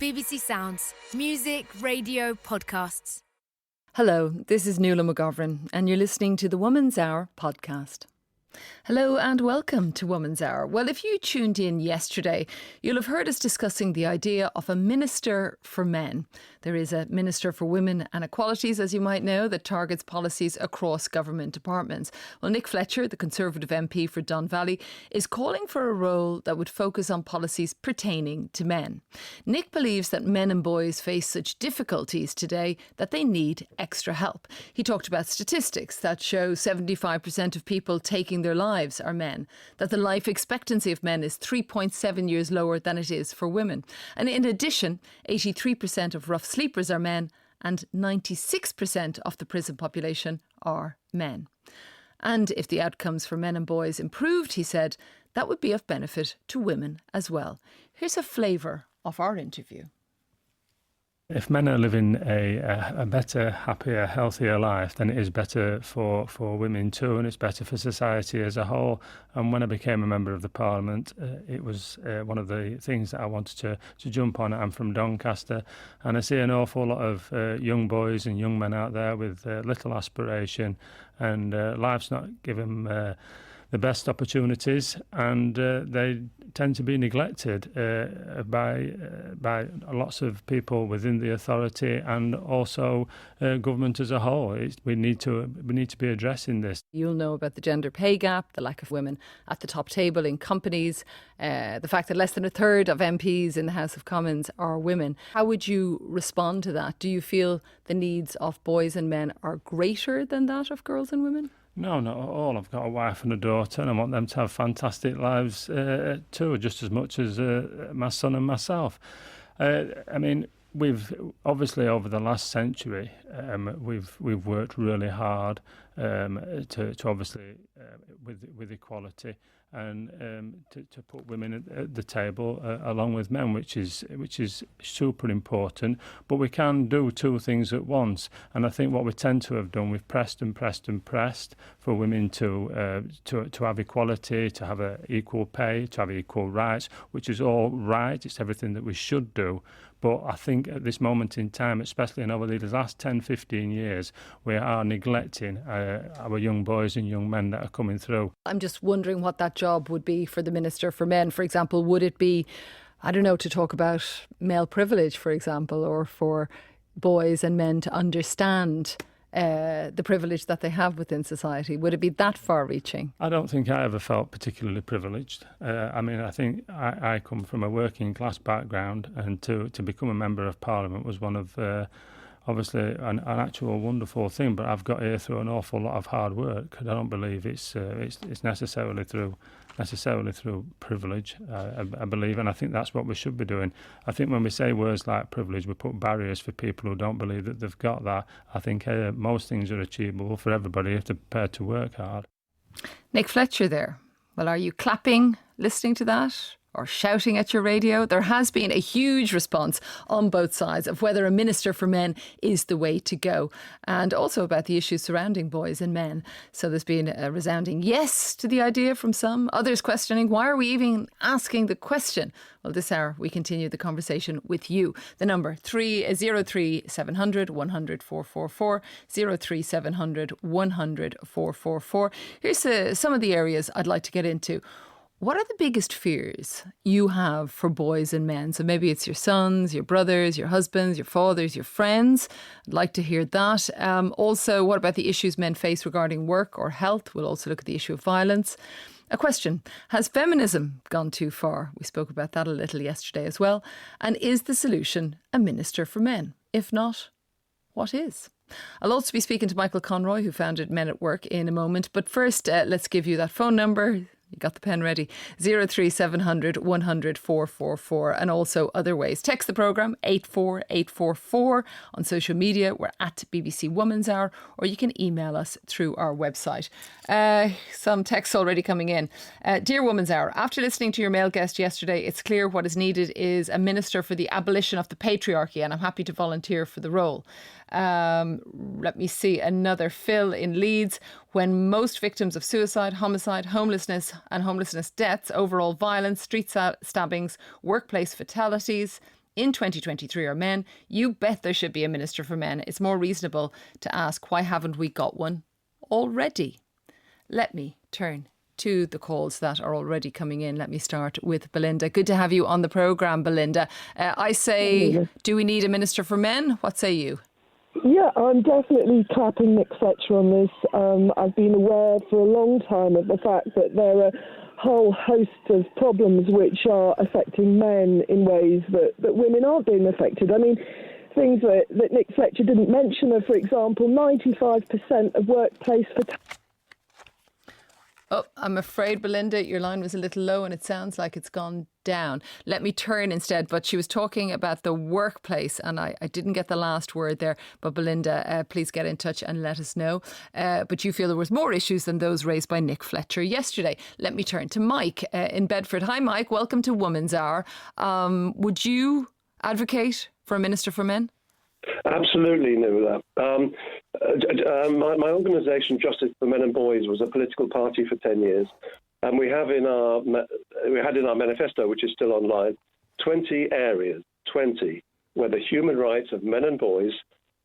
BBC Sounds. Music, radio, podcasts. Hello, this is Nuala McGovern and you're listening to the Woman's Hour podcast. Hello and welcome to Woman's Hour. Well, if you tuned in yesterday, you'll have heard us discussing the idea of a minister for men. There is a Minister for Women and Equalities, as you might know, that targets policies across government departments. Well, Nick Fletcher, the Conservative MP for Don Valley, is calling for a role that would focus on policies pertaining to men. Nick believes that men and boys face such difficulties today that they need extra help. He talked about statistics that show 75% of people taking their lives are men, that the life expectancy of men is 3.7 years lower than it is for women. And in addition, 83% of rough sleepers are men and 96% of the prison population are men. And if the outcomes for men and boys improved, he said, that would be of benefit to women as well. Here's a flavour of our interview. If men are living a better, happier, healthier life, then it is better for women too, and it's better for society as a whole. And when I became a member of the Parliament, it was one of the things that I wanted to jump on. I'm from Doncaster, and I see an awful lot of young boys and young men out there with little aspiration, and life's not given the best opportunities, and they tend to be neglected by lots of people within the authority and also government as a whole. We need to be addressing this. You'll know about the gender pay gap, the lack of women at the top table in companies, the fact that less than a third of MPs in the House of Commons are women. How would you respond to that? Do you feel the needs of boys and men are greater than that of girls and women? No, not at all. I've got a wife and a daughter, and I want them to have fantastic lives too, just as much as my son and myself. I mean, we've obviously over the last century, we've worked really hard to obviously with equality and to put women at the table along with men, which is super important. But we can do two things at once, and I think what we tend to have done, we've pressed and pressed and pressed for women to have equality, to have equal pay, to have equal rights, which is all right. It's everything that we should do. But I think at this moment in time, especially in over the last 10, 15 years, we are neglecting our young boys and young men that are coming through. I'm just wondering what that job would be for the Minister for Men. For example, would it be, I don't know, to talk about male privilege, for example, or for boys and men to understand the privilege that they have within society? Would it be that far-reaching? I don't think I ever felt particularly privileged. I mean, I think I come from a working class background, and to become a member of Parliament was one of obviously an actual wonderful thing. But I've got here through an awful lot of hard work. I don't believe it's necessarily through privilege. I believe, and I think that's what we should be doing. I think when we say words like privilege, we put barriers for people who don't believe that they've got that. I think most things are achievable for everybody if they're prepared to work hard. Nick Fletcher there. Well, are you clapping, listening to that? Or shouting at your radio? There has been a huge response on both sides of whether a Minister for Men is the way to go, and also about the issues surrounding boys and men. So there's been a resounding yes to the idea from some, others questioning why are we even asking the question. Well, this hour we continue the conversation with you. The number 03 700 100 444, 03 700 100 444. Here's some of the areas I'd like to get into. What are the biggest fears you have for boys and men? So maybe it's your sons, your brothers, your husbands, your fathers, your friends. I'd like to hear that. Also, what about the issues men face regarding work or health? We'll also look at the issue of violence. A question, has feminism gone too far? We spoke about that a little yesterday as well. And is the solution a minister for men? If not, what is? I'll also be speaking to Michael Conroy, who founded Men at Work, in a moment. But first, let's give you that phone number. You got the pen ready. 03 700 100 444, and also other ways. Text the programme 84844. On social media, we're at BBC Woman's Hour, or you can email us through our website. Some texts already coming in. Dear Woman's Hour, after listening to your male guest yesterday, it's clear what is needed is a minister for the abolition of the patriarchy, and I'm happy to volunteer for the role. Let me see another. Phil in Leeds. When most victims of suicide, homicide, homelessness and homelessness deaths, overall violence, street stabbings, workplace fatalities, in 2023 are men, you bet there should be a Minister for Men. It's more reasonable to ask, why haven't we got one already? Let me turn to the calls that are already coming in. Let me start with Belinda. Good to have you on the programme, Belinda. I say, do we need a Minister for Men? What say you? Yeah, I'm definitely clapping Nick Fletcher on this. I've been aware for a long time of the fact that there are a whole host of problems which are affecting men in ways that women aren't being affected. I mean, things that Nick Fletcher didn't mention are, for example, 95% of workplace Oh, I'm afraid, Belinda, your line was a little low and it sounds like it's gone down. Let me turn instead. But she was talking about the workplace and I didn't get the last word there. But Belinda, please get in touch and let us know. But you feel there was more issues than those raised by Nick Fletcher yesterday. Let me turn to Mike in Bedford. Hi, Mike. Welcome to Woman's Hour. Would you advocate for a Minister for Men? Absolutely, Nuala. My organisation, Justice for Men and Boys, was a political party for 10 years, and we had in our manifesto, which is still online, 20 areas, where the human rights of men and boys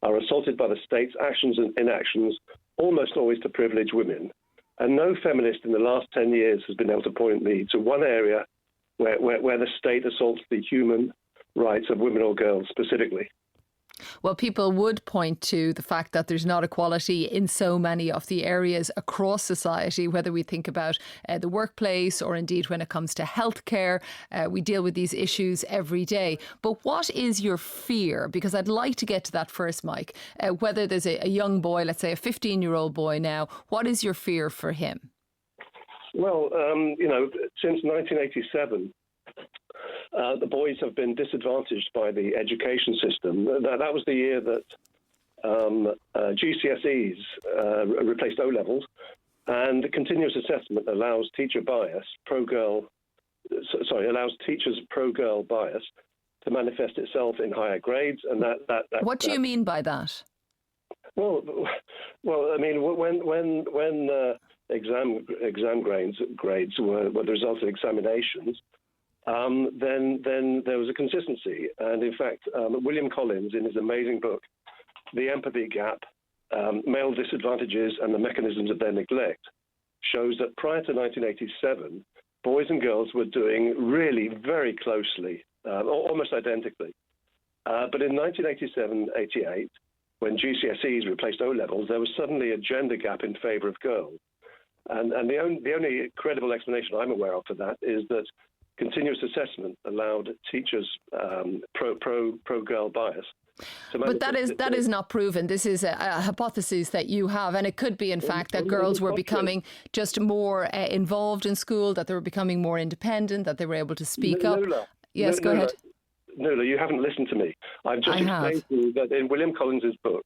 are assaulted by the state's actions and inactions, almost always to privilege women. And no feminist in the last 10 years has been able to point me to one area where the state assaults the human rights of women or girls specifically. Well, people would point to the fact that there's not equality in so many of the areas across society, whether we think about the workplace or indeed when it comes to healthcare. We deal with these issues every day. But what is your fear? Because I'd like to get to that first, Mike. Whether there's a young boy, let's say a 15-year-old boy now, what is your fear for him? Well, since 1987, the boys have been disadvantaged by the education system. That was the year that GCSEs replaced O-levels, and continuous assessment allows teachers' pro-girl bias to manifest itself in higher grades. And that what do you mean by that? Well, I mean, when exam grades were the result of examinations, then there was a consistency. And in fact, William Collins, in his amazing book, The Empathy Gap, Male Disadvantages and the Mechanisms of Their Neglect, shows that prior to 1987, boys and girls were doing really very closely, almost identically. But in 1987-88, when GCSEs replaced O-levels, there was suddenly a gender gap in favour of girls. And the only credible explanation I'm aware of for that is that continuous assessment allowed teachers pro-girl bias. But that is not proven. This is a hypothesis that you have, and it could be, in fact, that girls were becoming just more involved in school, that they were becoming more independent, that they were able to speak up. Yes, go ahead. Nuala, you haven't listened to me. I've just explained to you that in William Collins's book,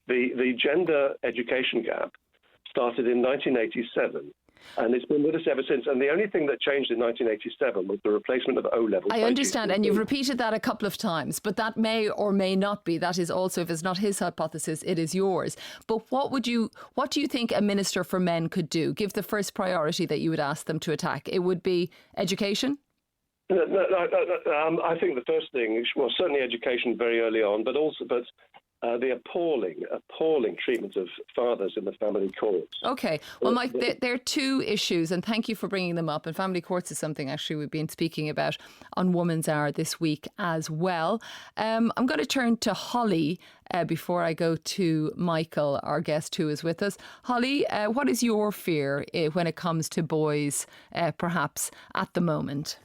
the gender education gap started in 1987. And it's been with us ever since. And the only thing that changed in 1987 was the replacement of O-levels. I understand. And you've repeated that a couple of times. But that may or may not be. That is also, if it's not his hypothesis, it is yours. But what do you think a Minister for Men could do? Give the first priority that you would ask them to attack. It would be education? No, I think the first thing, well, certainly education very early on, but the appalling treatment of fathers in the family courts. Okay. Well, Mike, there are two issues, and thank you for bringing them up. And family courts is something actually we've been speaking about on Woman's Hour this week as well. I'm going to turn to Holly before I go to Michael, our guest who is with us. Holly, what is your fear when it comes to boys, perhaps at the moment?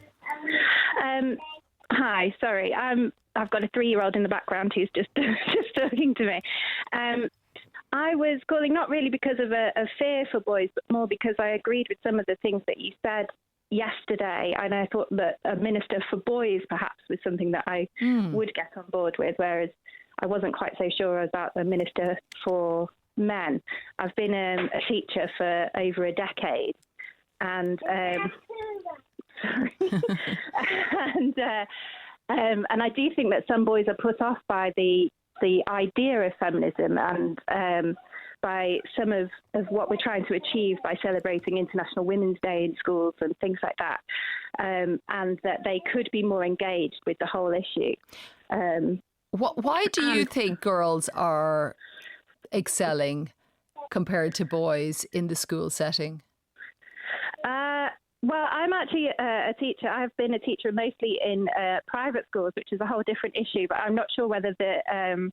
Hi, sorry. I've got a 3-year-old in the background who's just talking to me. I was calling not really because of a fear for boys, but more because I agreed with some of the things that you said yesterday, and I thought that a minister for boys perhaps was something that I would get on board with, whereas I wasn't quite so sure about a minister for men. I've been a teacher for over a decade, and and I do think that some boys are put off by the idea of feminism and by some of what we're trying to achieve by celebrating International Women's Day in schools and things like that. and that they could be more engaged with the whole issue. Why do you think girls are excelling compared to boys in the school setting? Well, I'm actually a teacher. I've been a teacher mostly in private schools, which is a whole different issue. But I'm not sure whether the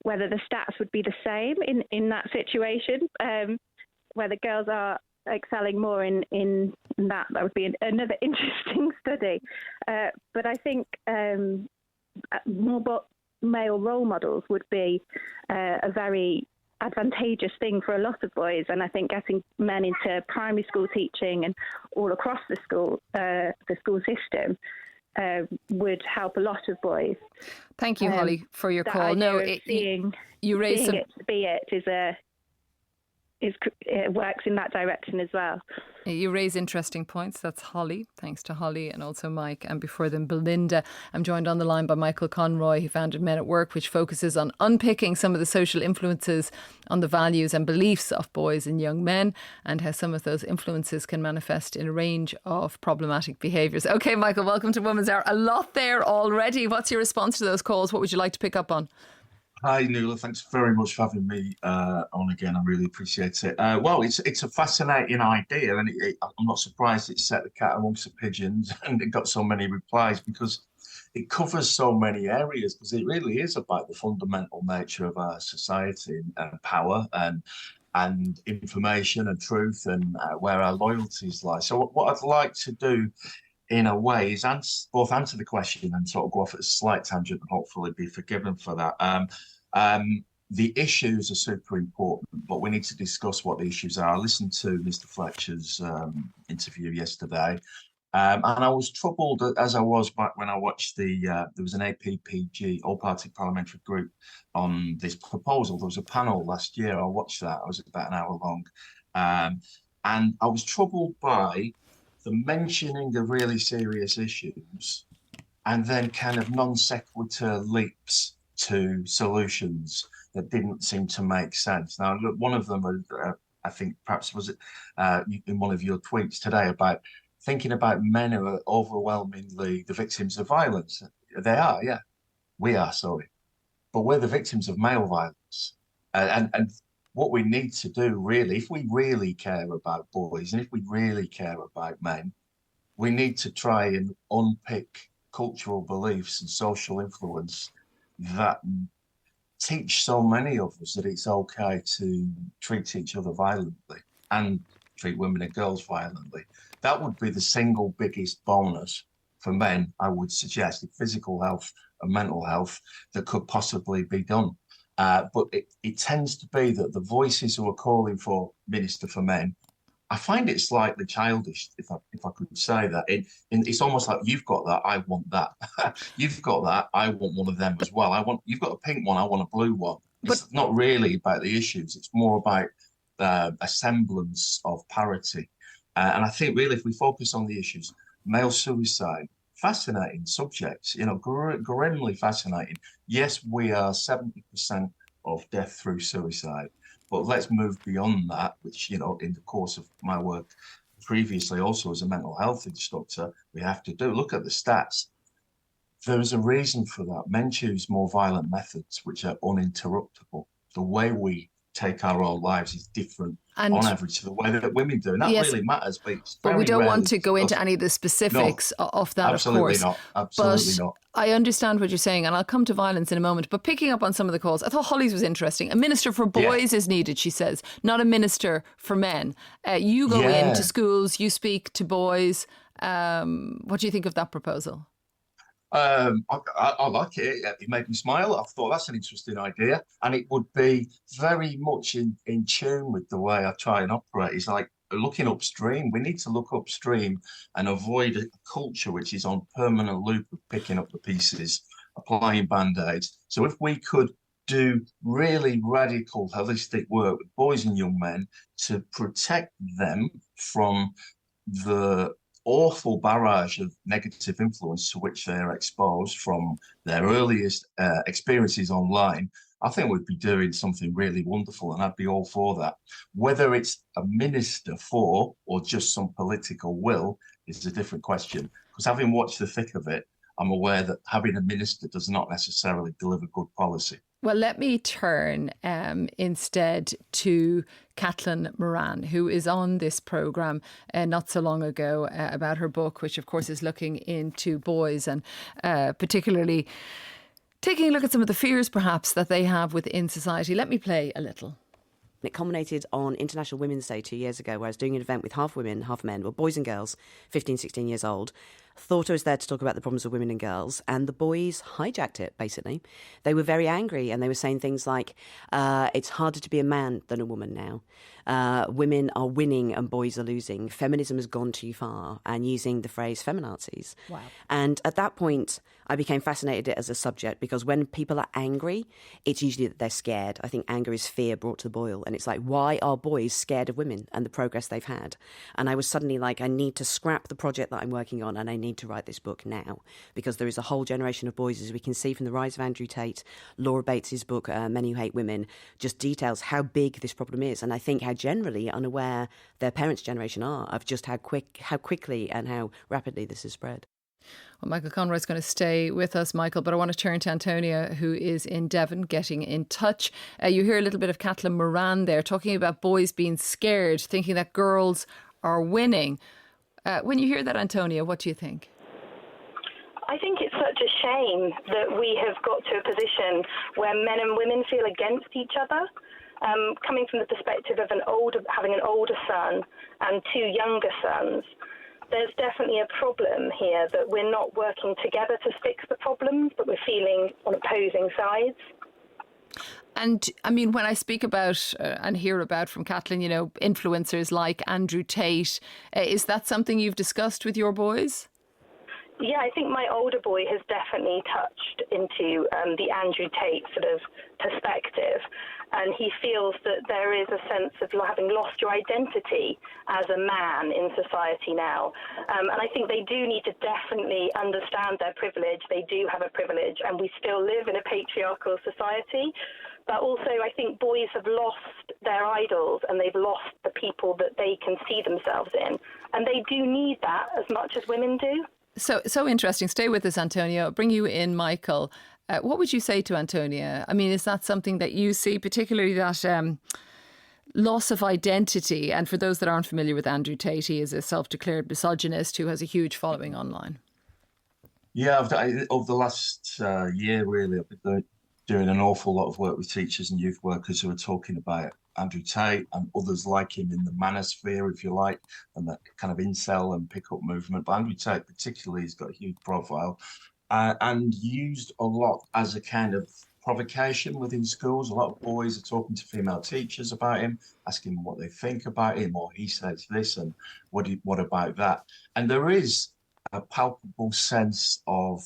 stats would be the same in that situation. Whether girls are excelling more in that would be another interesting study. But I think more male role models would be a very advantageous thing for a lot of boys, and I think getting men into primary school teaching and all across the school system would help a lot of boys. Thank you, Holly, for your call. No, you raised some... it to be it works in that direction as well. You raise interesting points. That's Holly. Thanks to Holly and also Mike. And before them, Belinda. I'm joined on the line by Michael Conroy, who founded Men at Work, which focuses on unpicking some of the social influences on the values and beliefs of boys and young men, and how some of those influences can manifest in a range of problematic behaviours. OK, Michael, welcome to Women's Hour. A lot there already. What's your response to those calls? What would you like to pick up on? Hi, Nuala. Thanks very much for having me on again. I really appreciate it. Well, it's a fascinating idea, and I'm not surprised it set the cat amongst the pigeons and it got so many replies, because it covers so many areas, because it really is about the fundamental nature of our society and power and information and truth and where our loyalties lie. So what I'd like to do in a way is both answer the question and sort of go off at a slight tangent and hopefully be forgiven for that. The issues are super important, but we need to discuss what the issues are. I listened to Mr. Fletcher's interview yesterday, and I was troubled, as I was back when I watched there was an APPG, All-Party Parliamentary Group, on this proposal. There was a panel last year. I watched that. It was about an hour long. And I was troubled by the mentioning of really serious issues and then kind of non sequitur leaps to solutions that didn't seem to make sense. Now, look, one of them, I think perhaps was it in one of your tweets today, about thinking about men who are overwhelmingly the victims of violence. They are, yeah. We are, sorry. But we're the victims of male violence. And what we need to do, really, if we really care about boys and if we really care about men, we need to try and unpick cultural beliefs and social influence that teach so many of us that it's okay to treat each other violently and treat women and girls violently. That would be the single biggest bonus for men, I would suggest, in physical health and mental health, that could possibly be done. But it tends to be that the voices who are calling for Minister for Men, I find it slightly childish, if I could say that. It's almost like, you've got that, I want that. You've got that, I want one of them as well. You've got a pink one, I want a blue one. It's not really about the issues. It's more about a semblance of parity. And I think really, if we focus on the issues, male suicide, fascinating subjects, grimly fascinating. Yes, we are 70% of death through suicide, but let's move beyond that, which, in the course of my work previously, also as a mental health instructor, we have to do. Look at the stats. There is a reason for that. Men choose more violent methods, which are uninterruptible. The way we take our own lives is different on average to the way that women do. And that really matters. But we don't want to go into any of the specifics of that, of course. Absolutely not. I understand what you're saying, and I'll come to violence in a moment. But picking up on some of the calls, I thought Holly's was interesting. A minister for boys is needed, she says, not a minister for men. You go into schools, you speak to boys. What do you think of that proposal? I like it. It made me smile. I thought that's an interesting idea, and it would be very much in tune with the way I try and operate. It's like looking upstream. We need to look upstream and avoid a culture which is on permanent loop of picking up the pieces, applying band-aids. So if we could do really radical, holistic work with boys and young men to protect them from the awful barrage of negative influence to which they are exposed from their earliest experiences online, I think we'd be doing something really wonderful, and I'd be all for that. Whether it's a minister for or just some political will is a different question. Because having watched the thick of it, I'm aware that having a minister does not necessarily deliver good policy. Well, let me turn instead to Caitlin Moran, who is on this programme not so long ago about her book, which of course is looking into boys and particularly taking a look at some of the fears perhaps that they have within society. Let me play a little. It culminated on International Women's Day 2 years ago, where I was doing an event with half women, half men, well, boys and girls, 15, 16 years old. Thought I was there to talk about the problems of women and girls, and the boys hijacked it, basically. They were very angry, and they were saying things like, it's harder to be a man than a woman now. Women are winning and boys are losing. Feminism has gone too far, and using the phrase feminazis. Wow. And at that point, I became fascinated as a subject, because when people are angry, it's usually that they're scared. I think anger is fear brought to the boil. And it's like, why are boys scared of women and the progress they've had? And I was suddenly like, I need to scrap the project that I'm working on, and I need to write this book now, because there is a whole generation of boys, as we can see from the rise of Andrew Tate. Laura Bates's book, Men Who Hate Women, just details how big this problem is. And I think how generally unaware their parents' generation are of just how quickly and how rapidly this has spread. Well, Michael Conroy is going to stay with us, Michael, but I want to turn to Antonia, who is in Devon, getting in touch. You hear a little bit of Caitlin Moran there, talking about boys being scared, thinking that girls are winning. When you hear that, Antonia, what do you think? I think it's such a shame that we have got to a position where men and women feel against each other. Coming from the perspective of having an older son and two younger sons, there's definitely a problem here that we're not working together to fix the problems, but we're feeling on opposing sides. And I mean, when I speak about and hear about from Caitlin, you know, influencers like Andrew Tate, is that something you've discussed with your boys? Yeah, I think my older boy has definitely touched into the Andrew Tate sort of perspective, and he feels that there is a sense of having lost your identity as a man in society now. And I think they do need to definitely understand their privilege. They do have a privilege, and we still live in a patriarchal society. But also, I think boys have lost their idols, and they've lost the people that they can see themselves in. And they do need that as much as women do. So interesting. Stay with us, Antonia. I'll bring you in, Michael. What would you say to Antonia? I mean, is that something that you see, particularly that loss of identity? And for those that aren't familiar with Andrew Tate, he is a self-declared misogynist who has a huge following online. Yeah, over the last year, really, I've been doing an awful lot of work with teachers and youth workers who are talking about Andrew Tate and others like him in the manosphere, if you like, and that kind of incel and pick-up movement. But Andrew Tate particularly has got a huge profile and used a lot as a kind of provocation within schools. A lot of boys are talking to female teachers about him, asking them what they think about him, or he says this and what about that. And there is a palpable sense of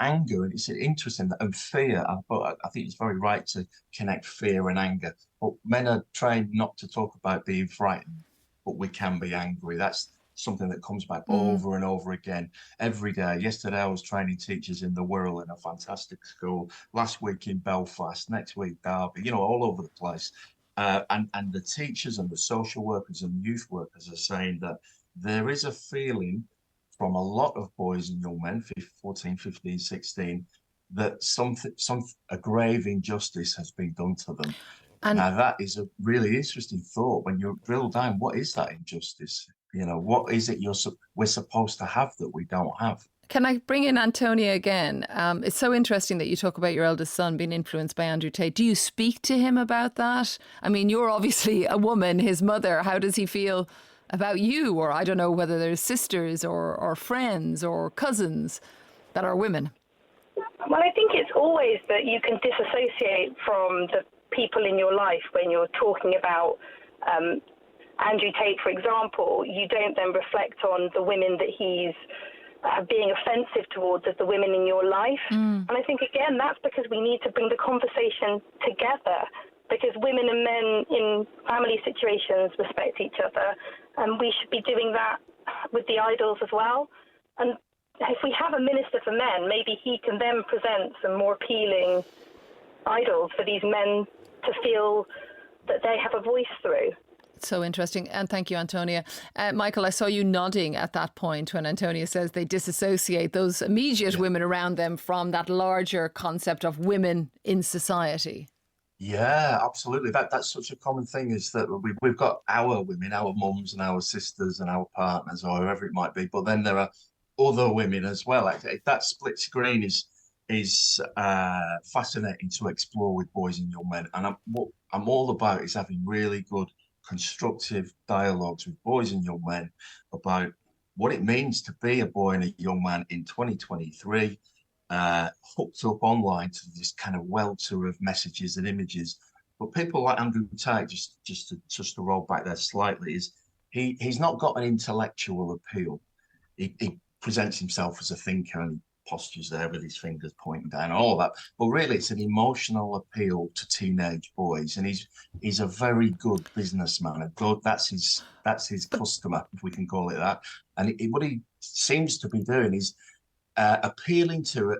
anger, and it's interesting, and fear. But I think it's very right to connect fear and anger. But men are trained not to talk about being frightened, but we can be angry. That's something that comes back over and over again every day. Yesterday, I was training teachers in the Wirral in a fantastic school. Last week in Belfast. Next week, Derby. You know, all over the place. And the teachers and the social workers and youth workers are saying that there is a feeling from a lot of boys and young men, 14, 15, 16, that a grave injustice has been done to them. And now that is a really interesting thought when you drill down. What is that injustice? You know, what is it we're supposed to have that we don't have? Can I bring in Antonia again? It's so interesting that you talk about your eldest son being influenced by Andrew Tate. Do you speak to him about that? I mean, you're obviously a woman, his mother. How does he feel about you? Or I don't know whether there's sisters or friends or cousins that are women. Well, I think it's always that you can disassociate from the people in your life when you're talking about Andrew Tate, for example. You don't then reflect on the women that he's being offensive towards as the women in your life. And I think, again, that's because we need to bring the conversation together, because women and men in family situations respect each other, and we should be doing that with the idols as well. And if we have a minister for men, maybe he can then present some more appealing idols for these men to feel that they have a voice through. So interesting. And thank you, Antonia. Michael, I saw you nodding at that point when Antonia says they disassociate those immediate women around them from that larger concept of women in society. Yeah, absolutely. That's such a common thing, is that we've got our women, our mums and our sisters and our partners, or whoever it might be, but then there are other women as well. That split screen is fascinating to explore with boys and young men. And what I'm all about is having really good, constructive dialogues with boys and young men about what it means to be a boy and a young man in 2023. Hooked up online to this kind of welter of messages and images. But people like Andrew Tate, just to roll back there slightly, is he's not got an intellectual appeal. He presents himself as a thinker and he postures there with his fingers pointing down and all that. But really, it's an emotional appeal to teenage boys, and he's a very good businessman. And that's his customer, if we can call it that. And what he seems to be doing is appealing to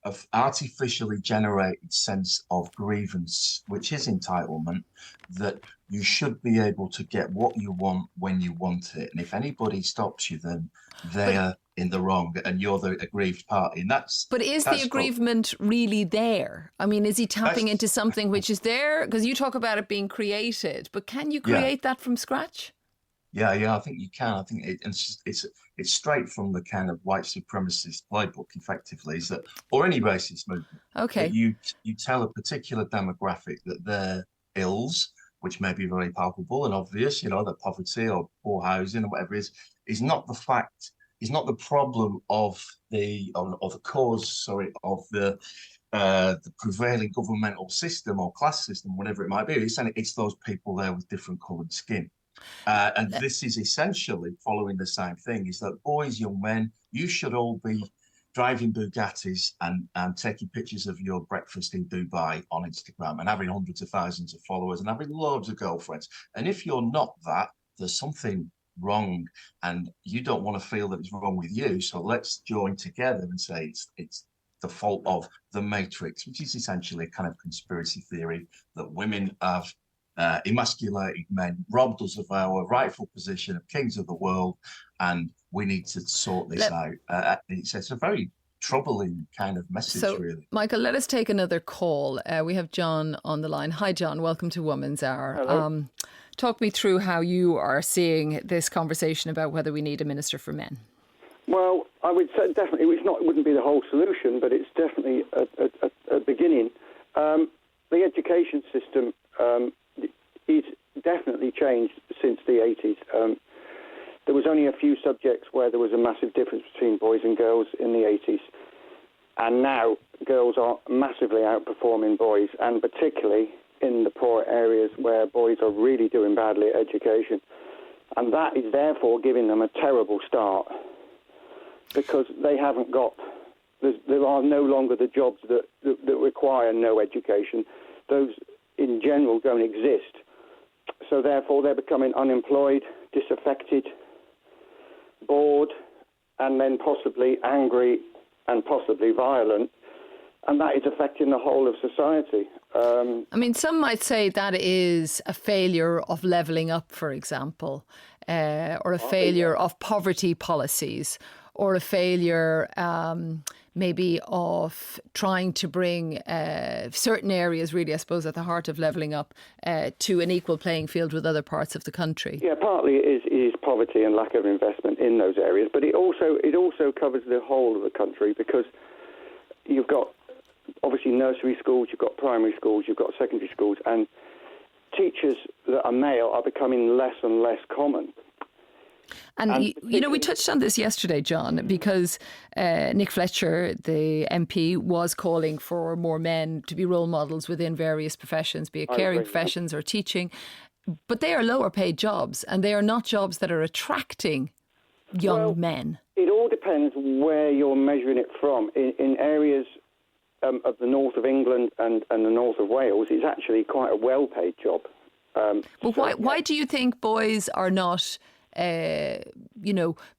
an artificially generated sense of grievance, which is entitlement, that you should be able to get what you want when you want it. And if anybody stops you, then they're in the wrong and you're the aggrieved party. And But is the aggrievement really there? I mean, is he tapping into something which is there? Because you talk about it being created, but can you create that from scratch? Yeah, I think you can. I think it's straight from the kind of white supremacist playbook, effectively, is that, or any racist movement. Okay. You tell a particular demographic that their ills, which may be very palpable and obvious, that poverty or poor housing or whatever it is not the fact, is not the problem of the cause, of the prevailing governmental system or class system, whatever it might be. It's those people there with different coloured skin. And this is essentially following the same thing, is that boys, young men, you should all be driving Bugattis and taking pictures of your breakfast in Dubai on Instagram and having hundreds of thousands of followers and having loads of girlfriends. And if you're not that, there's something wrong and you don't want to feel that it's wrong with you. So let's join together and say it's the fault of the Matrix, which is essentially a kind of conspiracy theory that women have emasculated men, robbed us of our rightful position of kings of the world, and we need to sort this out. It's a very troubling kind of message, really. Michael, let us take another call. We have John on the line. Hi, John. Welcome to Woman's Hour. Hello. Talk me through how you are seeing this conversation about whether we need a minister for men. Well, I would say definitely it wouldn't be the whole solution, but it's definitely a beginning. The education system is definitely changed since the 80s. There was only a few subjects where there was a massive difference between boys and girls in the 80s. And now girls are massively outperforming boys, and particularly in the poor areas where boys are really doing badly at education. And that is therefore giving them a terrible start, because they haven't got... There are no longer the jobs that require no education. Those, in general, don't exist. So therefore, they're becoming unemployed, disaffected, bored, and then possibly angry and possibly violent. And that is affecting the whole of society. Some might say that is a failure of levelling up, for example, or a failure of poverty policies, or a failure maybe of trying to bring certain areas, really, I suppose, at the heart of levelling up to an equal playing field with other parts of the country. Yeah, partly it is poverty and lack of investment in those areas, but it also covers the whole of the country, because you've got obviously nursery schools, you've got primary schools, you've got secondary schools, and teachers that are male are becoming less and less common. And we touched on this yesterday, John, because Nick Fletcher, the MP, was calling for more men to be role models within various professions, be it caring professions or teaching. But they are lower paid jobs, and they are not jobs that are attracting young men. It all depends where you're measuring it from. In areas of the north of England and the north of Wales, it's actually quite a well-paid job. But why do you think boys are not...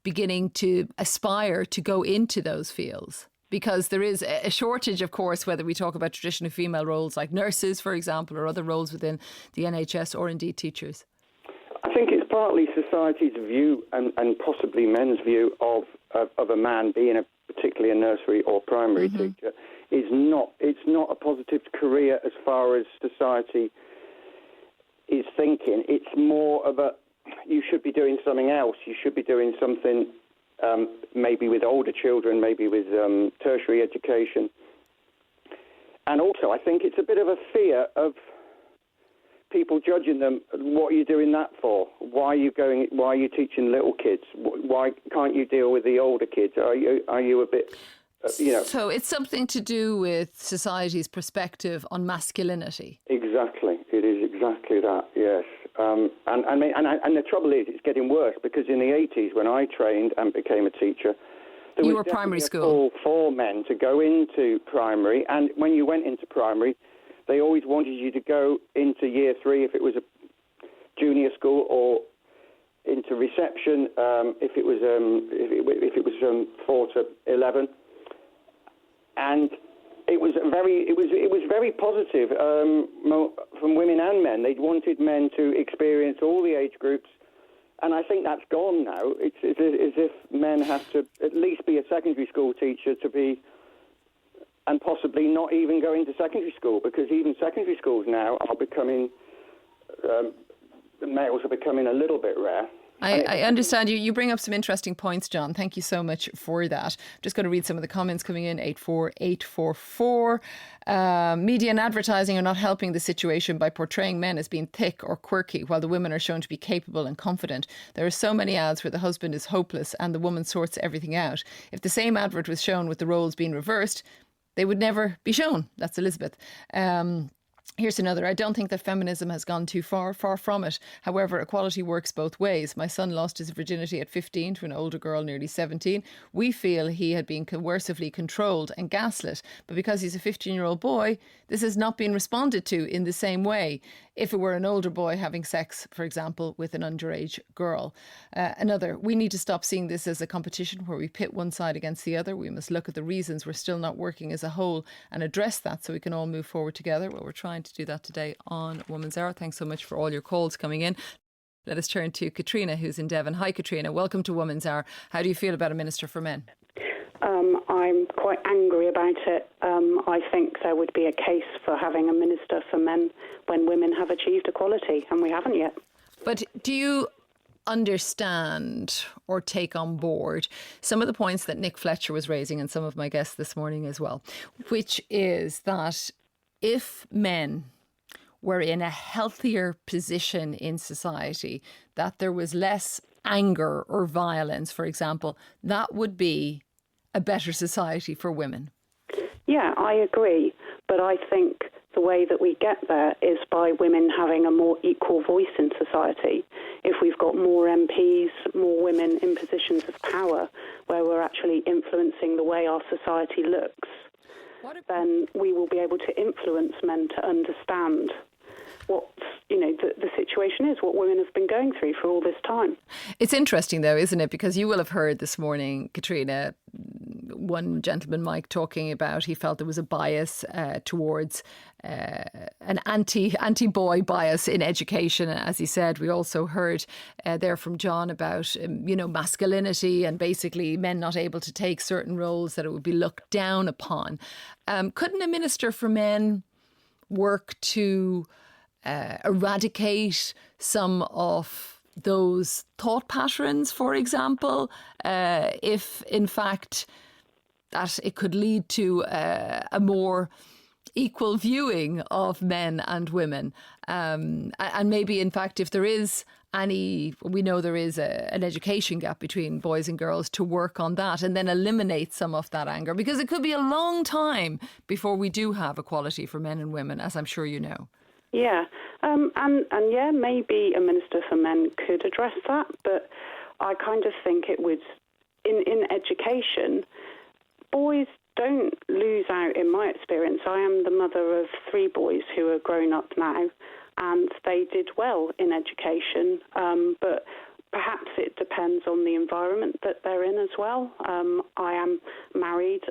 beginning to aspire to go into those fields? Because there is a shortage, of course, whether we talk about traditional female roles like nurses, for example, or other roles within the NHS, or indeed teachers. I think it's partly society's view and possibly men's view of a man being particularly a nursery or primary teacher it's not a positive career as far as society is thinking. It's more of you should be doing something else. You should be doing something maybe with older children, maybe with tertiary education. And also, I think it's a bit of a fear of people judging them. What are you doing that for? Why are you teaching little kids? Why can't you deal with the older kids? Are you a bit, So it's something to do with society's perspective on masculinity. Exactly. It is exactly that, yes. And the trouble is, it's getting worse, because in the 80s, when I trained and became a teacher, there was primary school. A call for men to go into primary, and when you went into primary, they always wanted you to go into year 3 if it was a junior school, or into reception if it was 4 to 11, and it was very positive from women and men. They wanted men to experience all the age groups, and I think that's gone now. It's as if men have to at least be a secondary school teacher to be, and possibly not even going to secondary school, because even secondary schools now are becoming, the males are becoming a little bit rare. I understand you. You bring up some interesting points, John. Thank you so much for that. I'm just going to read some of the comments coming in. 84844. Media and advertising are not helping the situation by portraying men as being thick or quirky, while the women are shown to be capable and confident. There are so many ads where the husband is hopeless and the woman sorts everything out. If the same advert was shown with the roles being reversed, they would never be shown. That's Elizabeth. Here's another. I don't think that feminism has gone too far from it. However, equality works both ways. My son lost his virginity at 15 to an older girl nearly 17. We feel he had been coercively controlled and gaslit, but because he's a 15-year-old boy, this has not been responded to in the same way. If it were an older boy having sex, for example, with an underage girl. Another, we need to stop seeing this as a competition where we pit one side against the other. We must look at the reasons we're still not working as a whole and address that so we can all move forward together. Well, we're trying to do that today on Woman's Hour. Thanks so much for all your calls coming in. Let us turn to Katrina, who's in Devon. Hi, Katrina. Welcome to Woman's Hour. How do you feel about a Minister for Men? I'm quite angry about it. I think there would be a case for having a Minister for Men when women have achieved equality, and we haven't yet. But do you understand or take on board some of the points that Nick Fletcher was raising and some of my guests this morning as well, which is that if men were in a healthier position in society, that there was less anger or violence, for example, that would be a better society for women? Yeah, I agree. But I think the way that we get there is by women having a more equal voice in society. If we've got more MPs, more women in positions of power, where we're actually influencing the way our society looks, then we will be able to influence men to understand what the situation is, what women have been going through for all this time. It's interesting, though, isn't it? Because you will have heard this morning, Katrina, one gentleman, Mike, talking about he felt there was a bias towards an anti-boy bias in education. As he said, we also heard there from John about, masculinity and basically men not able to take certain roles, that it would be looked down upon. Couldn't a Minister for Men work to eradicate some of those thought patterns, for example, if in fact that it could lead to a more equal viewing of men and women, and maybe in fact if there is we know there is an education gap between boys and girls, to work on that and then eliminate some of that anger, because it could be a long time before we do have equality for men and women, as I'm sure you know. Yeah, and yeah, maybe a Minister for Men could address that, but I kind of think it would, in education, boys don't lose out in my experience. I am the mother of 3 boys who are grown up now, and they did well in education, but Perhaps it depends on the environment that they're in as well. I am married.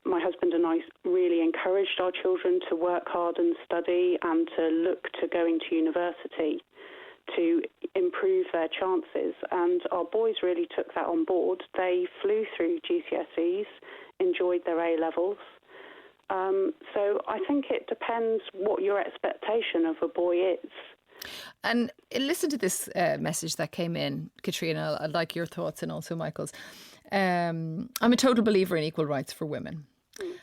My husband and I really encouraged our children to work hard and study and to look to going to university to improve their chances. And our boys really took that on board. They flew through GCSEs, enjoyed their A-levels. So I think it depends what your expectation of a boy is. And listen to this message that came in, Katrina. I'd like your thoughts and also Michael's. I'm a total believer in equal rights for women.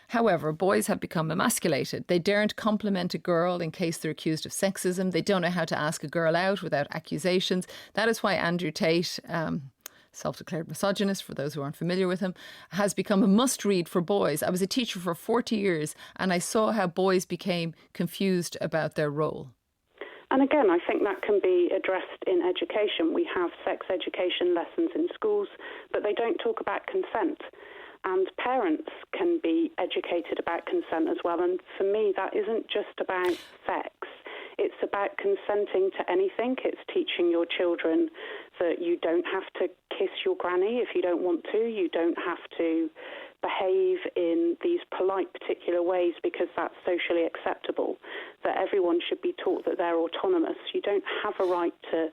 However, boys have become emasculated. They daren't compliment a girl in case they're accused of sexism. They don't know how to ask a girl out without accusations. That is why Andrew Tate, self-declared misogynist, for those who aren't familiar with him, has become a must-read for boys. I was a teacher for 40 years and I saw how boys became confused about their role. And again, I think that can be addressed in education. We have sex education lessons in schools, but they don't talk about consent. And parents can be educated about consent as well. And for me, that isn't just about sex. It's about consenting to anything. It's teaching your children that you don't have to kiss your granny if you don't want to. You don't have to behave in these polite particular ways because that's socially acceptable. That everyone should be taught that they're autonomous. You don't have a right to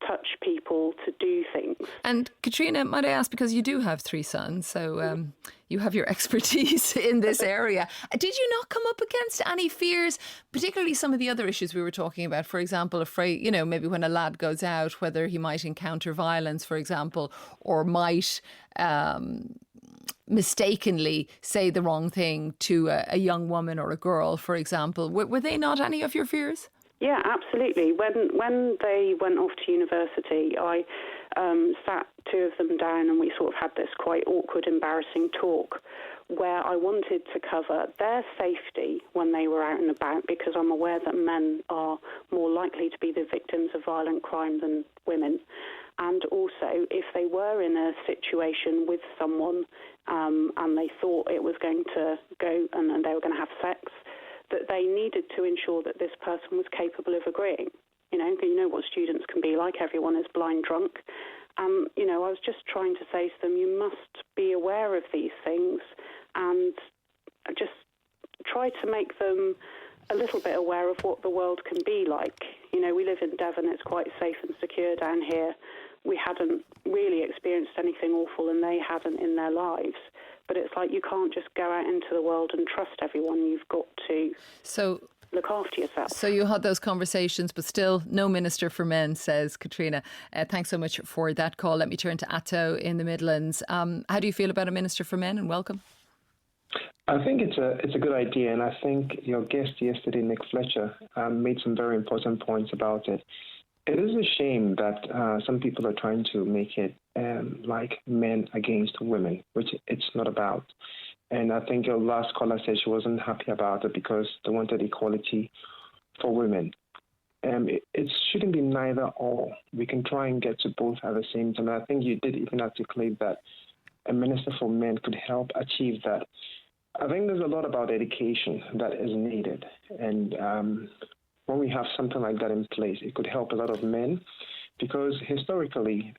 touch people, to do things. And Katrina, might I ask, because you do have 3 sons, so you have your expertise in this area. Did you not come up against any fears, particularly some of the other issues we were talking about? For example, afraid, maybe when a lad goes out, whether he might encounter violence, for example, or might mistakenly say the wrong thing to a young woman or a girl, for example. Were they not any of your fears? Yeah, absolutely. When they went off to university, I sat 2 of them down and we sort of had this quite awkward, embarrassing talk where I wanted to cover their safety when they were out and about, because I'm aware that men are more likely to be the victims of violent crime than women. And also, if they were in a situation with someone and they thought it was going to go and they were going to have sex, that they needed to ensure that this person was capable of agreeing. You know what students can be like. Everyone is blind drunk. I was just trying to say to them, you must be aware of these things and just try to make them a little bit aware of what the world can be like. We live in Devon. It's quite safe and secure down here. We hadn't really experienced anything awful and they hadn't in their lives. But it's like you can't just go out into the world and trust everyone. You've got to look after yourself. So you had those conversations, but still no Minister for Men, says Katrina. Thanks so much for that call. Let me turn to Atto in the Midlands. How do you feel about a Minister for Men, and welcome? I think it's a good idea, and I think your guest yesterday, Nick Fletcher, made some very important points about it. It is a shame that some people are trying to make it like men against women, which it's not about. And I think your last caller said she wasn't happy about it because they wanted equality for women. It shouldn't be neither or. We can try and get to both at the same time. And I think you did even articulate that a minister for men could help achieve that. I think there's a lot about education that is needed. And when we have something like that in place, it could help a lot of men because historically,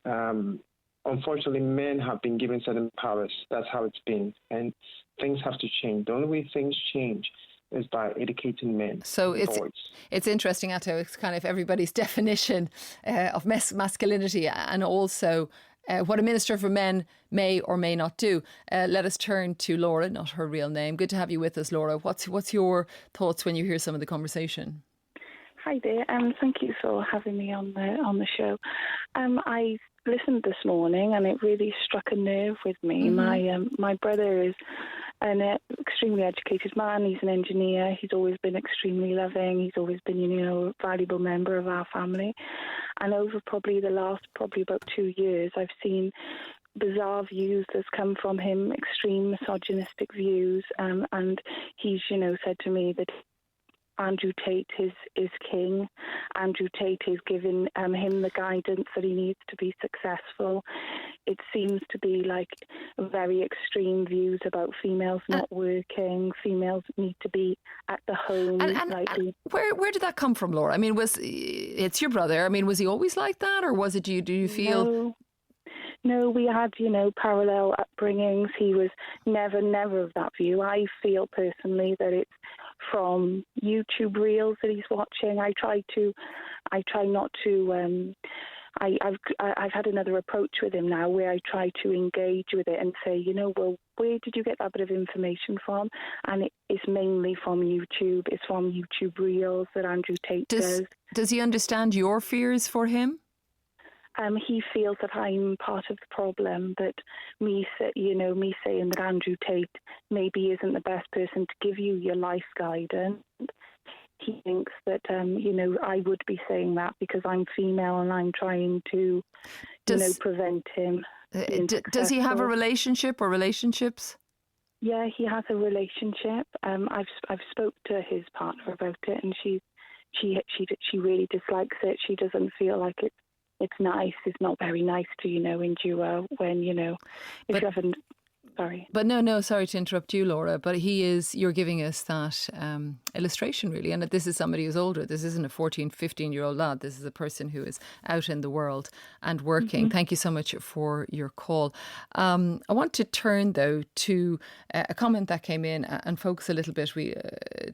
unfortunately, men have been given certain powers. That's how it's been. And things have to change. The only way things change is by educating men. So it's interesting, Atto. It's kind of everybody's definition of masculinity and also what a Minister for Men may or may not do. Let us turn to Laura, not her real name. Good to have you with us, Laura. What's your thoughts when you hear some of the conversation? Hi there. Thank you for having me on the show. I listened this morning and it really struck a nerve with me. Mm-hmm. My brother is an extremely educated man. He's an engineer. He's always been extremely loving. He's always been, a valuable member of our family. And over the last about 2 years, I've seen bizarre views that's come from him, extreme misogynistic views. And he's, said to me that Andrew Tate is king. Andrew Tate is giving him the guidance that he needs to be successful. It seems to be like very extreme views about females not working. Females need to be at the home. Where did that come from, Laura? I mean, it's your brother. I mean, was he always like that, or was it? Do you feel? No, we had, parallel upbringings. He was never of that view. I feel personally that it's from YouTube reels that he's watching. I've had another approach with him now where I try to engage with it and say, well, where did you get that bit of information from? And it's mainly from YouTube. It's from YouTube reels that Andrew Tate does. Does he understand your fears for him? He feels that I'm part of the problem, that me saying that Andrew Tate maybe isn't the best person to give you your life guidance. He thinks that, I would be saying that because I'm female and I'm trying to, prevent him. Does he have a relationship or relationships? Yeah, he has a relationship. I've spoke to his partner about it, and she really dislikes it. She doesn't feel like it's nice. It's not very nice to, endure when, if you haven't. Sorry. But no, sorry to interrupt you, Laura, but you're giving us that illustration, really. And that this is somebody who's older. This isn't a 14, 15-year-old lad. This is a person who is out in the world and working. Mm-hmm. Thank you so much for your call. I want to turn, though, to a comment that came in and focus a little bit. We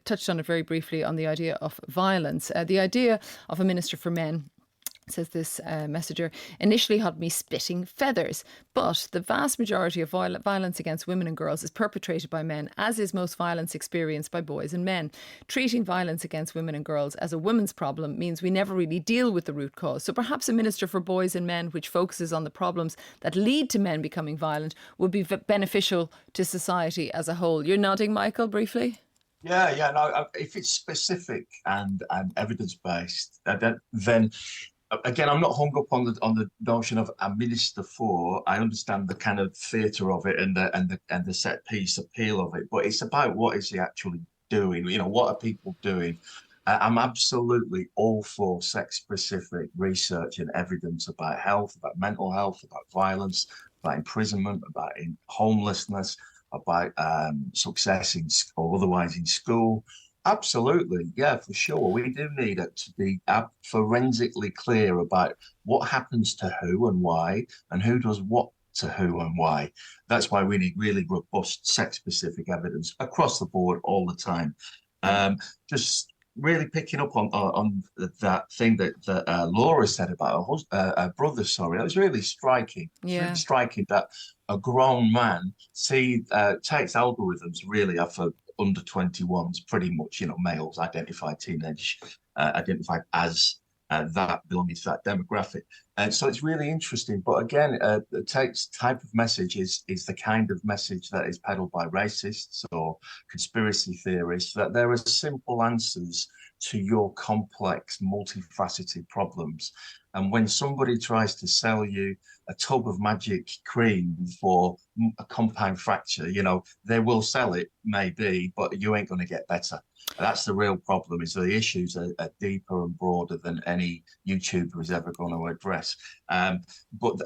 touched on it very briefly on the idea of violence. The idea of a minister for men, says this messenger, initially had me spitting feathers, but the vast majority of violence against women and girls is perpetrated by men, as is most violence experienced by boys and men. Treating violence against women and girls as a women's problem means we never really deal with the root cause. So perhaps a minister for boys and men which focuses on the problems that lead to men becoming violent would be beneficial to society as a whole. You're nodding, Michael, briefly? Yeah. No, if it's specific and evidence-based, then... Again, I'm not hung up on the notion of a minister for. I understand the kind of theatre of it and the set piece appeal of it, but it's about what is he actually doing. What are people doing? I'm absolutely all for sex-specific research and evidence about health, about mental health, about violence, about imprisonment, about homelessness, about success or otherwise in school. Absolutely, yeah, for sure. We do need it to be forensically clear about what happens to who and why, and who does what to who and why. That's why we need really robust sex-specific evidence across the board all the time. Just really picking up on that thing that Laura said about her brother. Sorry, that was really striking. Yeah. It's really striking that a grown man takes algorithms really are for under 21s, pretty much, males identified as that belonging to that demographic. And so it's really interesting. But again, the type of message is the kind of message that is peddled by racists or conspiracy theorists, that there are simple answers to your complex, multifaceted problems. And when somebody tries to sell you a tub of magic cream for a compound fracture, they will sell it, maybe, but you ain't going to get better. That's the real problem, is the issues are deeper and broader than any YouTuber is ever going to address. But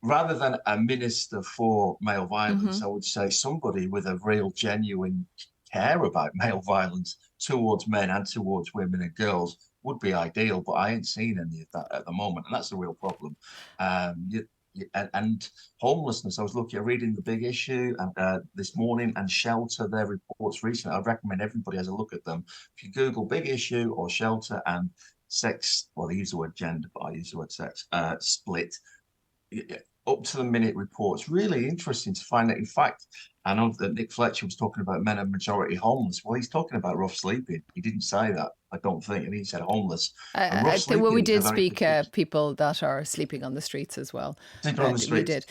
rather than a minister for male violence, I would say somebody with a real genuine care about male violence towards men and towards women and girls would be ideal, but I ain't seen any of that at the moment, and that's the real problem. And homelessness, I was reading the Big Issue this morning, and Shelter, their reports recently. I'd recommend everybody has a look at them. If you Google Big Issue or Shelter and sex, well, they use the word gender, but I use the word sex, split, up to the minute reports. Really interesting to find that. In fact, I know that Nick Fletcher was talking about men are majority homeless. Well, he's talking about rough sleeping. He didn't say that, I don't think. And he said homeless. Well, we did speak people that are sleeping on the streets as well. Sleeping on the streets. We did.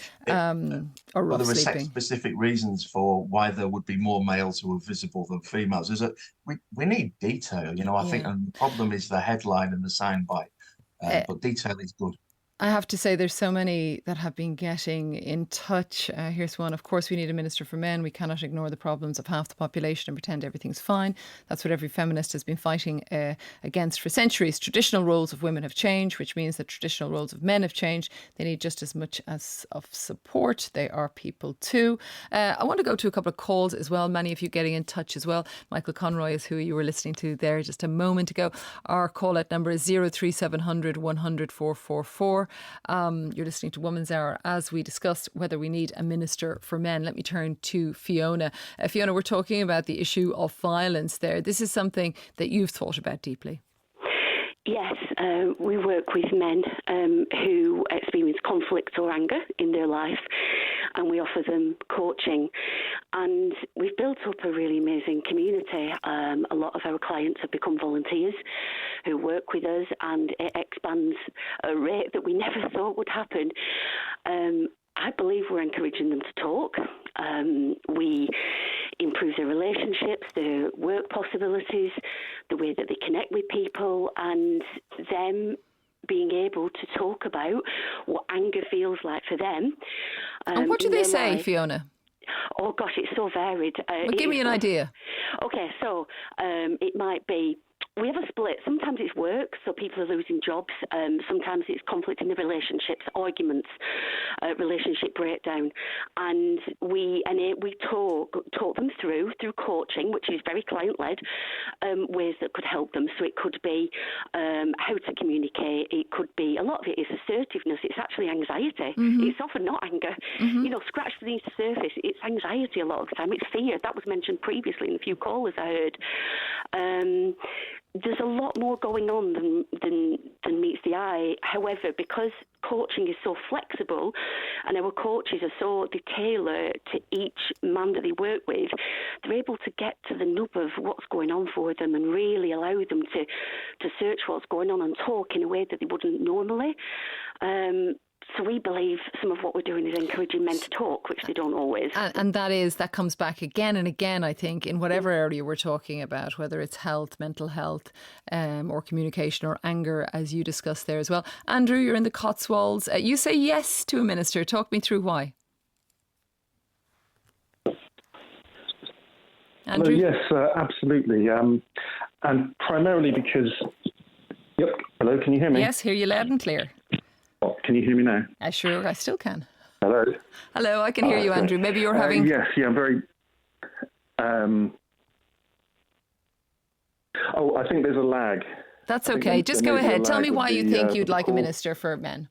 Or rough there were sleeping. Specific reasons for why there would be more males who are visible than females. We need detail, I think. And the problem is the headline and the soundbite. But detail is good. I have to say there's so many that have been getting in touch. Here's one. Of course, we need a minister for men. We cannot ignore the problems of half the population and pretend everything's fine. That's what every feminist has been fighting against for centuries. Traditional roles of women have changed, which means that traditional roles of men have changed. They need just as much as of support. They are people too. I want to go to a couple of calls as well. Many of you getting in touch as well. Michael Conroy is who you were listening to there just a moment ago. Our call out number is 03700 100 444. You're listening to Woman's Hour as we discussed whether we need a minister for men. Let me turn to Fiona. Fiona, we're talking about the issue of violence there. This is something that you've thought about deeply. Yes, we work with men who experience conflict or anger in their life, and we offer them coaching. And we've built up a really amazing community. A lot of our clients have become volunteers who work with us, and it expands at a rate that we never thought would happen. I believe we're encouraging them to talk. We improve their relationships, their work possibilities, the way that they connect with people, and them being able to talk about what anger feels like for them. And what do they say, life. Fiona? Oh gosh, it's so varied. Well, give me an idea. Okay, so it might be, we have a split. Sometimes it's work, so people are losing jobs. Sometimes it's conflict in the relationships, arguments, relationship breakdown, and we talk them through coaching, which is very client-led, ways that could help them. So it could be how to communicate. It could be, a lot of it is assertiveness. It's actually anxiety. Mm-hmm. It's often not anger. Mm-hmm. Scratch beneath the surface. It's anxiety a lot of the time. It's fear. That was mentioned previously in a few callers I heard. There's a lot more going on than meets the eye. However, because coaching is so flexible and our coaches are so they tailor to each man that they work with, they're able to get to the nub of what's going on for them and really allow them to search what's going on and talk in a way that they wouldn't normally. So we believe some of what we're doing is encouraging men to talk, which they don't always. And that comes back again and again, I think, in whatever area we're talking about, whether it's health, mental health, or communication or anger, as you discussed there as well. Andrew, you're in the Cotswolds. You say yes to a minister. Talk me through why. Andrew? Yes, absolutely. And primarily because... Yep. Hello, can you hear me? Yes, hear you loud and clear. Can you hear me now? Sure, I still can. Hello? Hello, I can hear you, Andrew. Maybe you're having... Yes, I'm very... I think there's a lag. That's okay. Just go ahead. Tell me why you think you'd like a minister for men.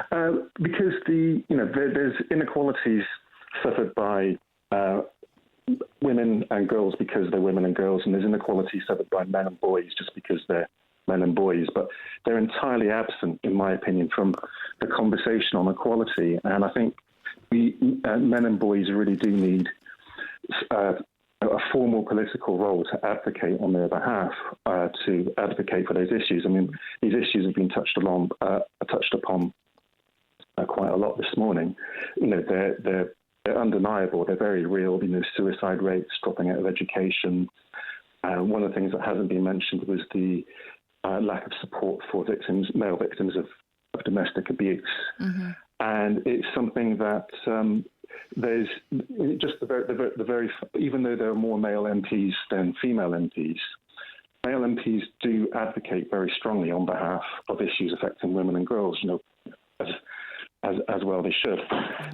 Because there's inequalities suffered by women and girls because they're women and girls, and there's inequality suffered by men and boys just because they're men and boys, but they're entirely absent, in my opinion, from the conversation on equality. And I think we, men and boys, really do need a formal political role to advocate on their behalf, to advocate for those issues. I mean, these issues have been touched upon quite a lot this morning. They're undeniable. They're very real. Suicide rates, dropping out of education. One of the things that hasn't been mentioned was the lack of support for male victims of domestic abuse. Mm-hmm. And it's something that there's just the very even though there are more male MPs than female MPs, male MPs do advocate very strongly on behalf of issues affecting women and girls. As well they should,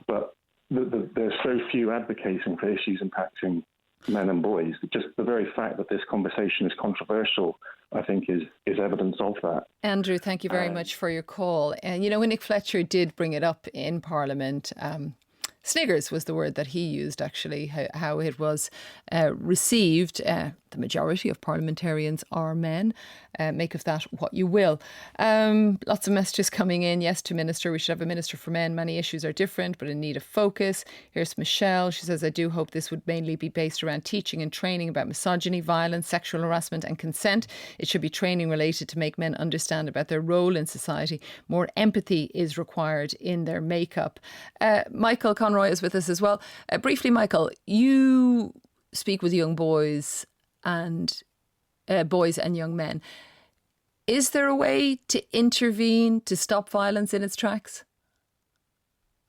but there's so few advocating for issues impacting men and boys. Just the very fact that this conversation is controversial, I think, is evidence of that. Andrew, thank you very much for your call. And, when Nick Fletcher did bring it up in Parliament, sniggers was the word that he used, actually, how it was received. The majority of parliamentarians are men. Make of that what you will. Lots of messages coming in. Yes to minister. We should have a minister for men. Many issues are different, but in need of focus. Here's Michelle. She says, I do hope this would mainly be based around teaching and training about misogyny, violence, sexual harassment and consent. It should be training related to make men understand about their role in society. More empathy is required in their makeup. Michael Conroy is with us as well. Briefly, Michael, you speak with young boys and boys and young men. Is there a way to intervene to stop violence in its tracks?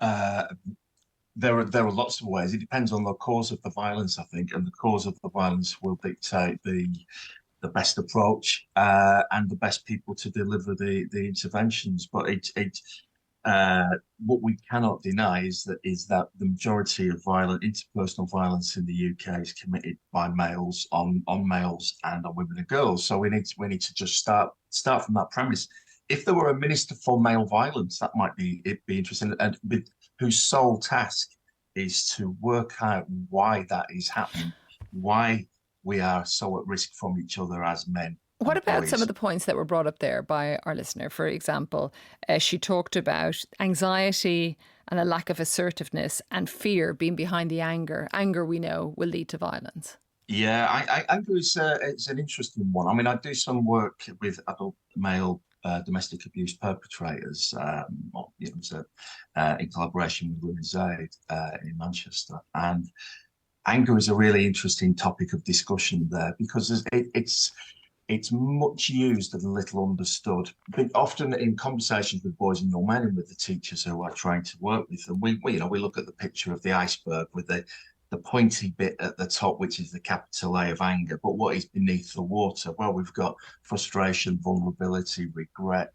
There are lots of ways. It depends on the cause of the violence, I think, and the cause of the violence will dictate the best approach and the best people to deliver the interventions. But what we cannot deny is that the majority of interpersonal violence in the UK is committed by males on males and on women and girls. So we need to just start from that premise. If there were a minister for male violence, that might be interesting, and whose sole task is to work out why that is happening, why we are so at risk from each other as men. What about some of the points that were brought up there by our listener? For example, she talked about anxiety and a lack of assertiveness and fear being behind the anger. Anger, we know, will lead to violence. Yeah, anger is it's an interesting one. I mean, I do some work with adult male domestic abuse perpetrators, in collaboration with Women's Aid in Manchester. And anger is a really interesting topic of discussion there because it's much used and little understood. But often in conversations with boys and young men and with the teachers who are trying to work with them, we look at the picture of the iceberg with the pointy bit at the top, which is the capital A of anger. But what is beneath the water? Well, we've got frustration, vulnerability, regret,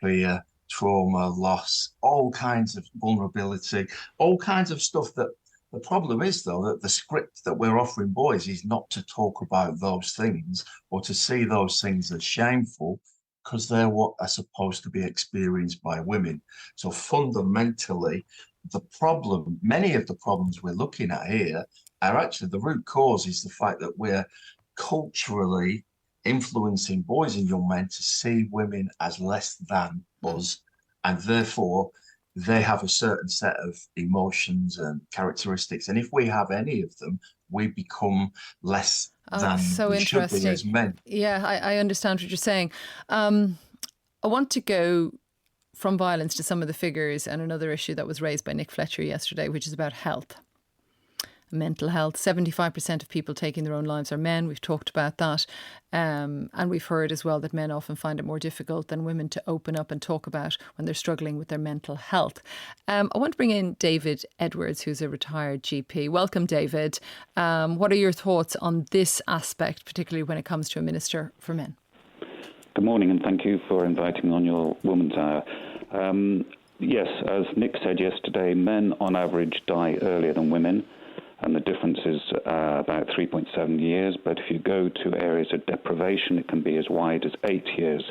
fear, trauma, loss, all kinds of vulnerability, all kinds of stuff that the problem is, though, that the script that we're offering boys is not to talk about those things or to see those things as shameful because they're what are supposed to be experienced by women. So fundamentally, many of the problems we're looking at here are actually the root cause is the fact that we're culturally influencing boys and young men to see women as less than us, and therefore they have a certain set of emotions and characteristics. And if we have any of them, we become less than we should be as men. Yeah, I understand what you're saying. I want to go from violence to some of the figures and another issue that was raised by Nick Fletcher yesterday, which is about health. Mental health. 75% of people taking their own lives are men. We've talked about that. And we've heard as well that men often find it more difficult than women to open up and talk about when they're struggling with their mental health. I want to bring in David Edwards, who's a retired GP. Welcome, David. What are your thoughts on this aspect, particularly when it comes to a Minister for Men? Good morning, and thank you for inviting me on your Woman's Hour. Yes, as Nick said yesterday, men on average die earlier than women. And the difference is about 3.7 years. But if you go to areas of deprivation, it can be as wide as 8 years.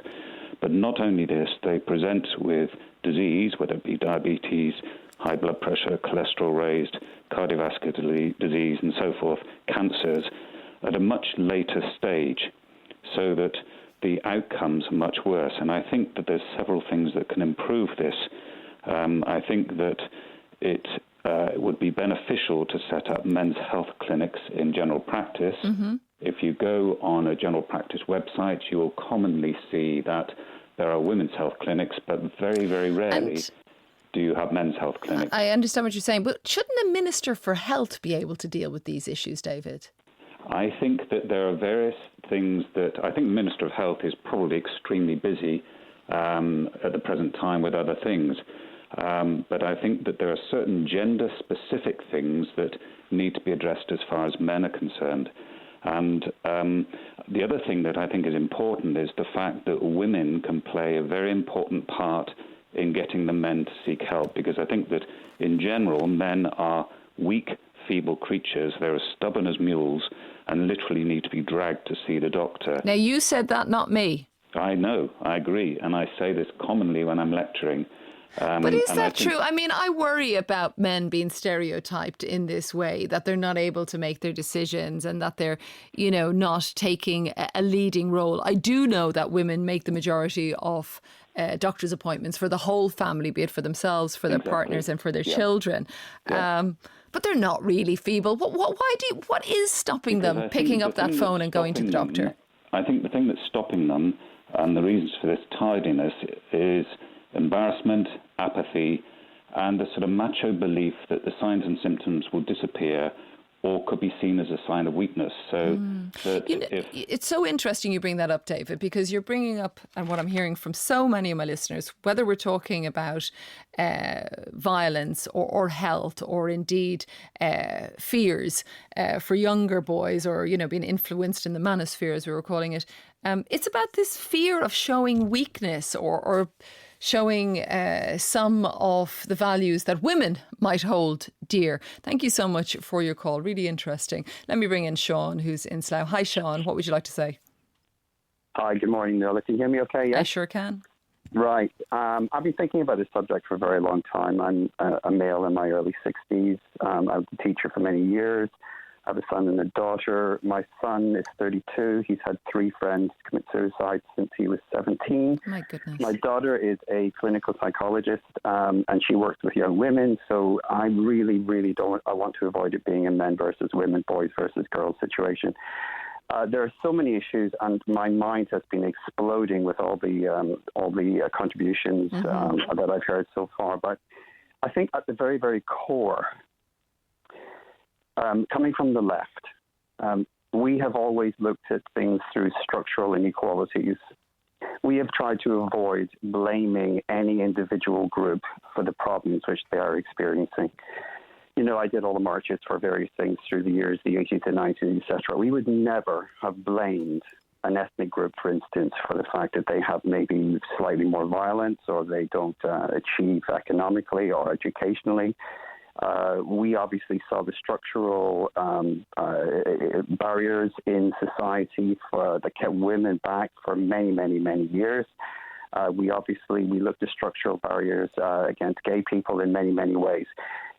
But not only this, they present with disease, whether it be diabetes, high blood pressure, cholesterol raised, cardiovascular disease, and so forth, cancers, at a much later stage, so that the outcomes are much worse. And I think that there's several things that can improve this. I think that it would be beneficial to set up men's health clinics in general practice. Mm-hmm. If you go on a general practice website, you will commonly see that there are women's health clinics, but very, very rarely do you have men's health clinics. I understand what you're saying, but shouldn't a Minister for Health be able to deal with these issues, David? I think that there are various things that I think the Minister of Health is probably extremely busy at the present time with other things. But I think that there are certain gender-specific things that need to be addressed as far as men are concerned. And the other thing that I think is important is the fact that women can play a very important part in getting the men to seek help, because I think that in general men are weak, feeble creatures. They're as stubborn as mules and literally need to be dragged to see the doctor. Now, you said that, not me. I know, I agree, and I say this commonly when I'm lecturing. But is that true? I mean, I worry about men being stereotyped in this way, that they're not able to make their decisions and that they're, not taking a leading role. I do know that women make the majority of doctor's appointments for the whole family, be it for themselves, for their partners and for their children. Yeah. But they're not really feeble. What is stopping them picking up that phone and going to the doctor? I think the thing that's stopping them and the reasons for this tardiness is embarrassment, apathy, and a sort of macho belief that the signs and symptoms will disappear or could be seen as a sign of weakness. So it's so interesting you bring that up, David, because you're bringing up, and what I'm hearing from so many of my listeners, whether we're talking about violence or health or indeed fears for younger boys, or, being influenced in the manosphere, as we were calling it, it's about this fear of showing weakness or showing some of the values that women might hold dear. Thank you so much for your call. Really interesting. Let me bring in Sean, who's in Slough. Hi, Sean. What would you like to say? Hi, good morning, Nola. Can you hear me okay? Yeah? I sure can. Right. I've been thinking about this subject for a very long time. I'm a male in my early 60s. I was a teacher for many years. I have a son and a daughter. My son is 32. He's had 3 friends commit suicide since he was 17. My goodness. My daughter is a clinical psychologist, and she works with young women. So I really, really I want to avoid it being a men versus women, boys versus girls situation. There are so many issues, and my mind has been exploding with all the contributions that I've heard so far. But I think at the very, very core, coming from the left, we have always looked at things through structural inequalities. We have tried to avoid blaming any individual group for the problems which they are experiencing. I did all the marches for various things through the years, the 80s and 90s, etc. We would never have blamed an ethnic group, for instance, for the fact that they have maybe slightly more violence, or they don't achieve economically or educationally. We obviously saw the structural barriers in society that kept women back for many, many, many years. We looked at structural barriers against gay people in many, many ways.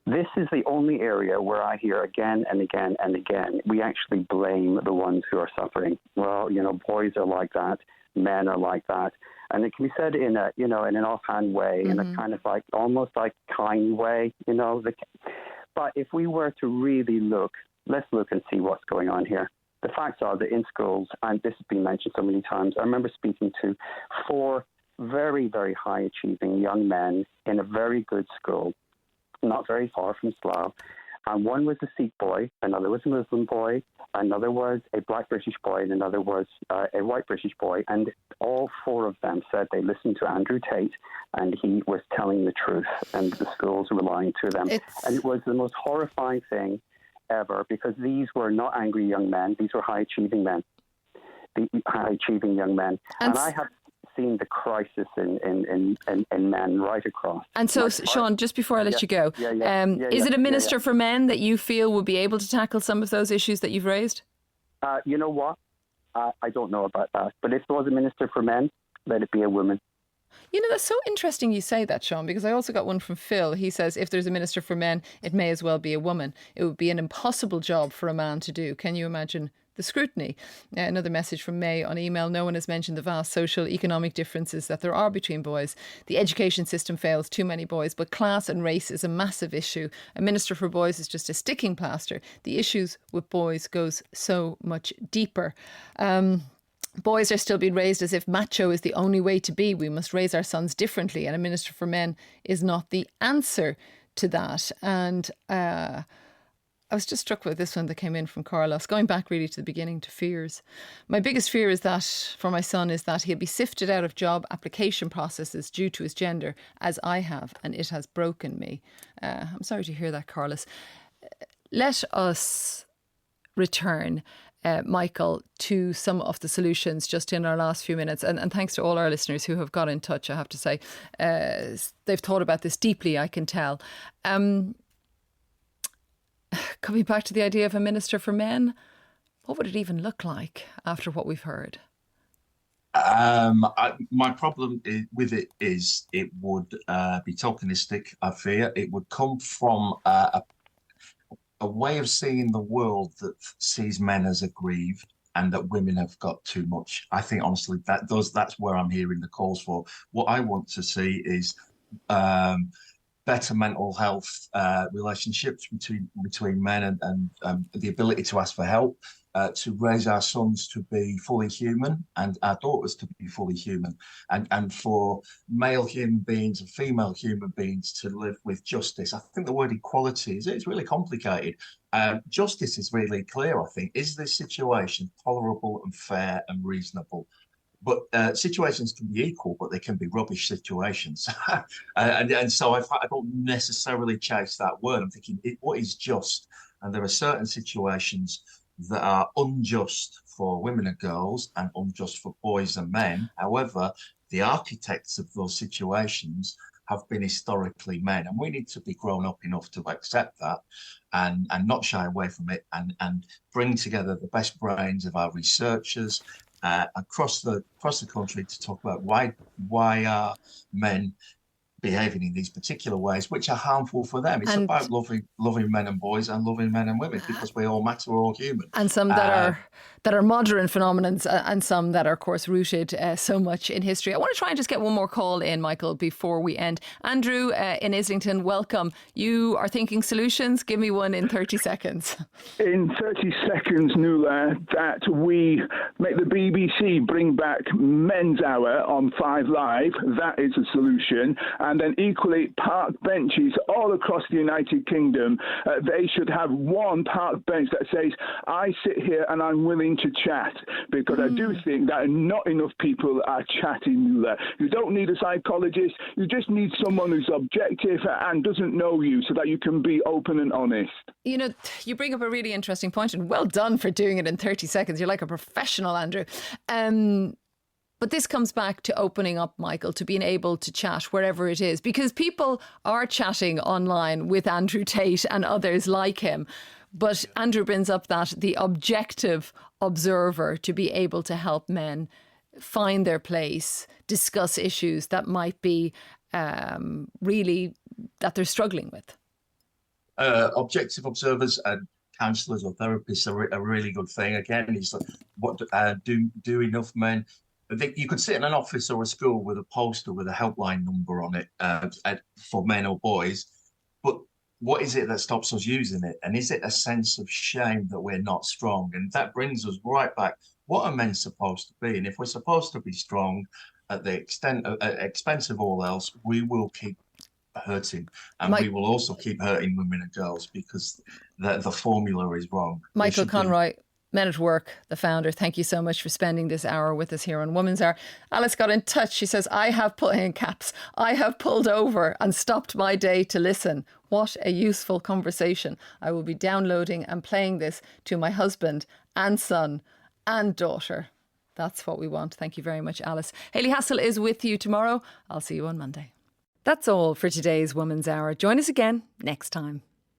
This is the only area where I hear again and again and again, we actually blame the ones who are suffering. Well, boys are like that, men are like that. And it can be said in in an offhand way, in a kind of almost kind way, But if we were to really let's look and see what's going on here. The facts are that in schools, and this has been mentioned so many times, I remember speaking to 4 very, very high achieving young men in a very good school, not very far from Slough. And one was a Sikh boy, another was a Muslim boy, another was a black British boy, and another was a white British boy. And all 4 of them said they listened to Andrew Tate, and he was telling the truth, and the schools were lying to them. And it was the most horrifying thing ever, because these were not angry young men. These were high-achieving men, high-achieving young men. And I have seen the crisis in men right across. And so, Sean, just before I let you go, is it a minister for men that you feel would be able to tackle some of those issues that you've raised? You know what? I don't know about that. But if there was a minister for men, let it be a woman. That's so interesting you say that, Sean, because I also got one from Phil. He says, if there's a minister for men, it may as well be a woman. It would be an impossible job for a man to do. Can you imagine the scrutiny? Another message from May on email. No one has mentioned the vast social economic differences that there are between boys. The education system fails too many boys, but class and race is a massive issue. A minister for boys is just a sticking plaster. The issues with boys goes so much deeper. Boys are still being raised as if macho is the only way to be. We must raise our sons differently, and a minister for men is not the answer to that. And I was just struck with this one that came in from Carlos, going back really to the beginning, to fears. My biggest fear is that, for my son, is that he'll be sifted out of job application processes due to his gender, as I have, and it has broken me. I'm sorry to hear that, Carlos. Let us return, Michael, to some of the solutions just in our last few minutes. And thanks to all our listeners who have got in touch, I have to say. They've thought about this deeply, I can tell. Coming back to the idea of a minister for men, what would it even look like after what we've heard? My problem with it is it would be tokenistic, I fear. It would come from a way of seeing the world that sees men as aggrieved and that women have got too much. I think, honestly, that's where I'm hearing the calls for. What I want to see is better mental health relationships between men and the ability to ask for help, to raise our sons to be fully human and our daughters to be fully human, and for male human beings and female human beings to live with justice. I think the word equality is really complicated. Justice is really clear, I think. Is this situation tolerable and fair and reasonable? But situations can be equal, but they can be rubbish situations. and so I don't necessarily chase that word. I'm thinking, what is just? And there are certain situations that are unjust for women and girls and unjust for boys and men. However, the architects of those situations have been historically men, and we need to be grown up enough to accept that and not shy away from it, and bring together the best brains of our researchers across the country to talk about why are men behaving in these particular ways, which are harmful for them. It's about loving men and boys and loving men and women, because we all matter, we're all human. And some that are modern phenomenons, and some that are, of course, rooted so much in history. I want to try and just get one more call in, Michael, before we end. Andrew in Islington, welcome. You are thinking solutions. Give me one in 30 seconds. In 30 seconds, Nuala, that we make the BBC bring back Men's Hour on 5 Live. That is a solution. And then equally, park benches all across the United Kingdom. They should have one park bench that says, I sit here and I'm willing to chat, because I do think that not enough people are chatting there. You don't need a psychologist. You just need someone who's objective and doesn't know you, so that you can be open and honest. You know, you bring up a really interesting point, and well done for doing it in 30 seconds. You're like a professional, Andrew. But this comes back to opening up, Michael, to being able to chat wherever it is, because people are chatting online with Andrew Tate and others like him. But Andrew brings up that the objective observer to be able to help men find their place, discuss issues that might be really that they're struggling with. Objective observers and counsellors or therapists are a really good thing. Again, it's like, what do enough men? You could sit in an office or a school with a poster with a helpline number on it for men or boys, but what is it that stops us using it? And is it a sense of shame that we're not strong? And that brings us right back. What are men supposed to be? And if we're supposed to be strong at the expense of all else, we will keep hurting, and we will also keep hurting women and girls, because the formula is wrong. Michael Conroy, Men at Work, the founder, thank you so much for spending this hour with us here on Women's Hour. Alice got in touch. She says, I have pulled over and stopped my day to listen. What a useful conversation. I will be downloading and playing this to my husband and son and daughter. That's what we want. Thank you very much, Alice. Hayley Hassel is with you tomorrow. I'll see you on Monday. That's all for today's Women's Hour. Join us again next time.